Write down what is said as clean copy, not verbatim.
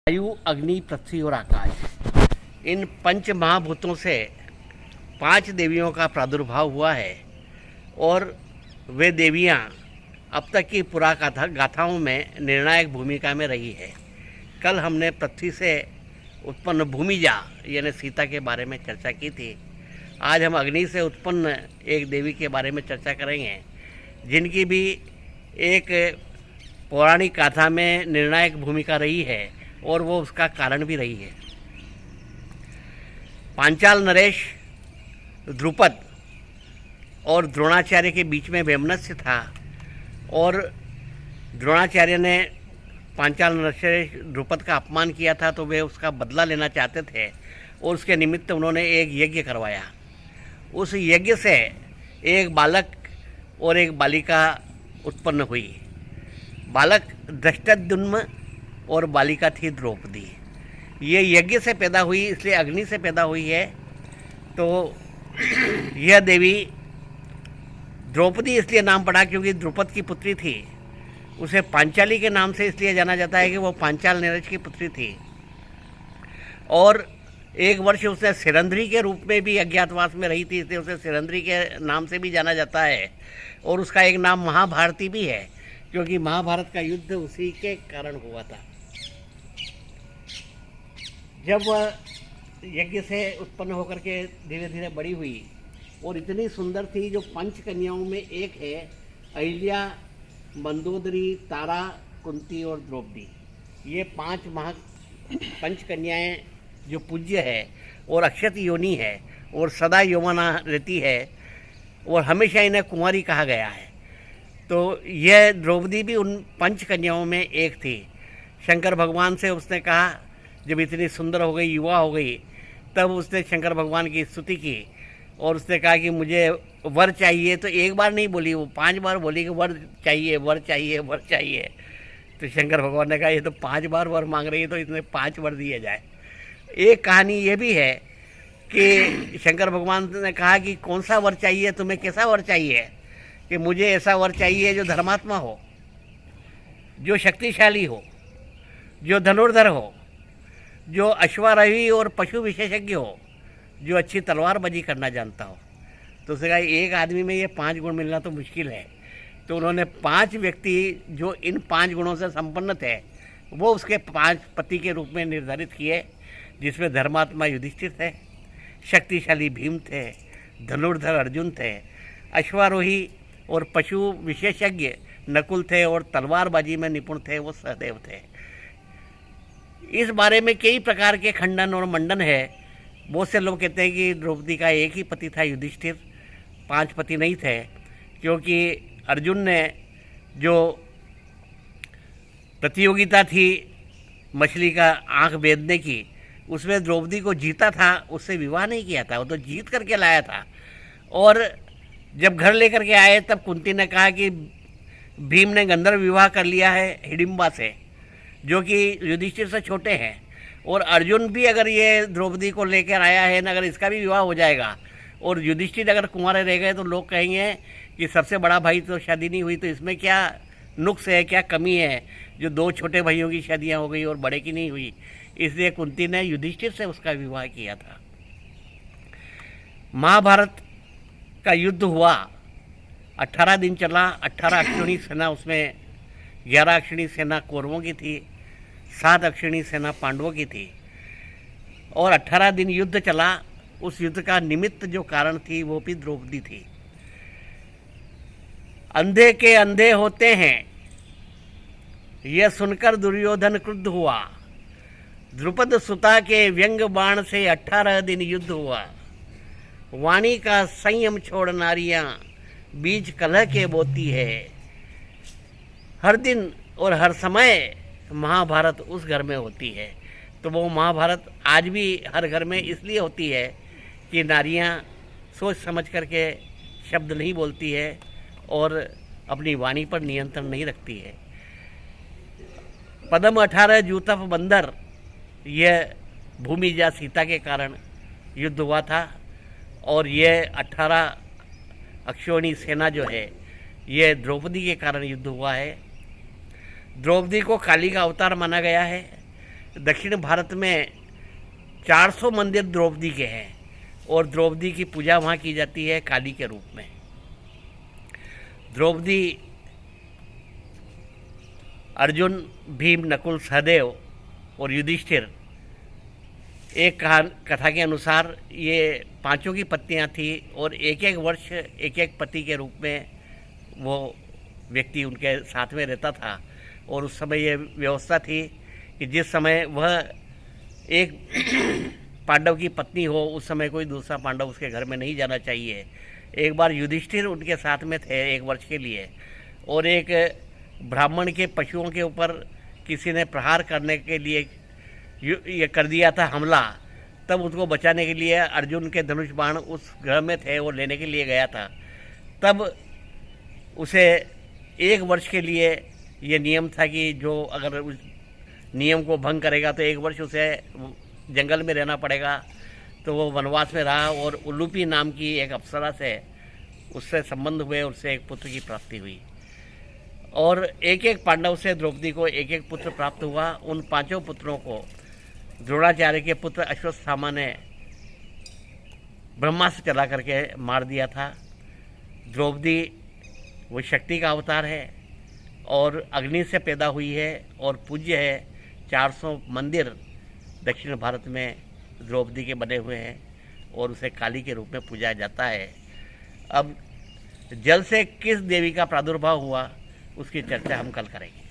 वायु, अग्नि, पृथ्वी और आकाश, इन पंच महाभूतों से 5 देवियों का प्रादुर्भाव हुआ है और वे देवियां अब तक की गाथाओं में निर्णायक भूमिका में रही है। कल हमने पृथ्वी से उत्पन्न भूमिजा यानी सीता के बारे में चर्चा की थी। आज हम अग्नि से उत्पन्न एक देवी के बारे में चर्चा करेंगे जिनकी भी एक पौराणिक गाथा में निर्णायक भूमिका रही है और वो उसका कारण भी रही है। पांचाल नरेश द्रुपद और द्रोणाचार्य के बीच में वैमनस्य था और द्रोणाचार्य ने पांचाल नरेश द्रुपद का अपमान किया था, तो वे उसका बदला लेना चाहते थे और उसके निमित्त उन्होंने एक यज्ञ करवाया। उस यज्ञ से एक बालक और एक बालिका उत्पन्न हुई। बालक धृष्टद्युम्न और बालिका थी द्रौपदी। ये यज्ञ से पैदा हुई, इसलिए अग्नि से पैदा हुई है। तो यह देवी द्रौपदी इसलिए नाम पड़ा क्योंकि द्रुपद की पुत्री थी। उसे पांचाली के नाम से इसलिए जाना जाता है कि वो पांचाल नरेश की पुत्री थी और एक वर्ष उसने सिरंध्री के रूप में भी अज्ञातवास में रही थी, इसलिए उसे सिरंध्री के नाम से भी जाना जाता है। और उसका एक नाम महाभारती भी है क्योंकि महाभारत का युद्ध उसी के कारण हुआ था। जब वह यज्ञ से उत्पन्न होकर के धीरे धीरे बड़ी हुई और इतनी सुंदर थी, जो 5 कन्याओं में एक है, अहिल्या, मंदोदरी, तारा, कुंती और द्रौपदी। ये 5 कन्याएं जो पूज्य है और अक्षत योनि है और सदा यौवना रहती है और हमेशा इन्हें कुंवारी कहा गया है। तो यह द्रौपदी भी उन 5 कन्याओं में एक थी। शंकर भगवान से उसने कहा, जब इतनी सुंदर हो गई, युवा हो गई, तब उसने शंकर भगवान की स्तुति की और उसने कहा कि मुझे वर चाहिए। तो एक बार नहीं बोली, वो 5 बार बोली कि वर चाहिए, वर चाहिए, वर चाहिए। तो शंकर भगवान ने कहा ये तो 5 बार वर मांग रही है, तो इसमें 5 वर दिए जाए। एक कहानी ये भी है कि शंकर भगवान ने कहा कि कौन सा वर चाहिए तुम्हें, कैसा वर चाहिए? कि मुझे ऐसा वर चाहिए जो धर्मात्मा हो, जो शक्तिशाली हो, जो धनुर्धर हो, जो अश्वारोही और पशु विशेषज्ञ हो, जो अच्छी तलवारबाजी करना जानता हो। तो उसने कहा एक आदमी में ये 5 गुण मिलना तो मुश्किल है। तो उन्होंने 5 व्यक्ति जो इन 5 गुणों से संपन्न थे वो उसके 5 पति के रूप में निर्धारित किए, जिसमें धर्मात्मा युधिष्ठिर थे, शक्तिशाली भीम थे, धनुर्धर अर्जुन थे, अश्वारोही और पशु विशेषज्ञ नकुल थे और तलवारबाजी में निपुण थे वो सहदेव थे। इस बारे में कई प्रकार के खंडन और मंडन है। बहुत से लोग कहते हैं कि द्रौपदी का एक ही पति था युधिष्ठिर, 5 पति नहीं थे, क्योंकि अर्जुन ने जो प्रतियोगिता थी मछली का आँख बेधने की, उसमें द्रौपदी को जीता था, उससे विवाह नहीं किया था, वो तो जीत करके लाया था। और जब घर लेकर के आए तब कुंती ने कहा कि भीम ने गंधर्व विवाह कर लिया है हिडिंबा से, जो कि युधिष्ठिर से छोटे हैं, और अर्जुन भी अगर ये द्रौपदी को लेकर आया है ना, अगर इसका भी विवाह हो जाएगा और युधिष्ठिर अगर कुंवारे रह गए तो लोग कहेंगे कि सबसे बड़ा भाई तो शादी नहीं हुई, तो इसमें क्या नुक्स है, क्या कमी है जो 2 छोटे भाइयों की शादियां हो गई और बड़े की नहीं हुई। इसलिए कुंती ने युधिष्ठिर से उसका विवाह किया था। महाभारत का युद्ध हुआ, 18 दिन चला। 18 अक्षौणी सेना, उसमें 11 अक्षौणी सेना कौरवों की थी, 7 अक्षौणी सेना पांडवों की थी और 18 दिन युद्ध चला। उस युद्ध का निमित्त जो कारण थी वो भी द्रौपदी थी। अंधे के अंधे होते हैं, यह सुनकर दुर्योधन क्रुद्ध हुआ। द्रुपद सुता के व्यंग बाण से 18 दिन युद्ध हुआ। वाणी का संयम छोड़ नारियां बीज कलह के बोती है। हर दिन और हर समय महाभारत उस घर में होती है। तो वो महाभारत आज भी हर घर में इसलिए होती है कि नारियां सोच समझ करके शब्द नहीं बोलती है और अपनी वाणी पर नियंत्रण नहीं रखती है। पदम 18 जूतफ बंदर, यह भूमिजा सीता के कारण युद्ध हुआ था और यह 18 अक्षौणी सेना जो है यह द्रौपदी के कारण युद्ध हुआ है। द्रौपदी को काली का अवतार माना गया है। दक्षिण भारत में 400 मंदिर द्रौपदी के हैं और द्रौपदी की पूजा वहाँ की जाती है काली के रूप में। द्रौपदी अर्जुन, भीम, नकुल, सहदेव और युधिष्ठिर, एक कथा के अनुसार ये पांचों की पत्नियां थी और एक एक वर्ष एक एक पति के रूप में वो व्यक्ति उनके साथ में रहता था। और उस समय ये व्यवस्था थी कि जिस समय वह एक पांडव की पत्नी हो उस समय कोई दूसरा पांडव उसके घर में नहीं जाना चाहिए। एक बार युधिष्ठिर उनके साथ में थे 1 वर्ष के लिए, और एक ब्राह्मण के पशुओं के ऊपर किसी ने प्रहार करने के लिए ये कर दिया था हमला, तब उसको बचाने के लिए अर्जुन के धनुष बाण उस घर में थे, वो लेने के लिए गया था। तब उसे 1 वर्ष के लिए ये नियम था कि जो अगर उस नियम को भंग करेगा तो 1 वर्ष उसे जंगल में रहना पड़ेगा। तो वो वनवास में रहा और उलूपी नाम की एक अप्सरा से उससे संबंध हुए, उससे एक पुत्र की प्राप्ति हुई। और एक एक पांडव से द्रौपदी को एक एक पुत्र प्राप्त हुआ। उन 5 पुत्रों को द्रोणाचार्य के पुत्र अश्वत्थामा ने ब्रह्मास्त्र चला करके मार दिया था। द्रौपदी वो शक्ति का अवतार है और अग्नि से पैदा हुई है और पूज्य है। 400 मंदिर दक्षिण भारत में द्रौपदी के बने हुए हैं और उसे काली के रूप में पूजा जाता है। अब जल से किस देवी का प्रादुर्भाव हुआ उसकी चर्चा हम कल करेंगे।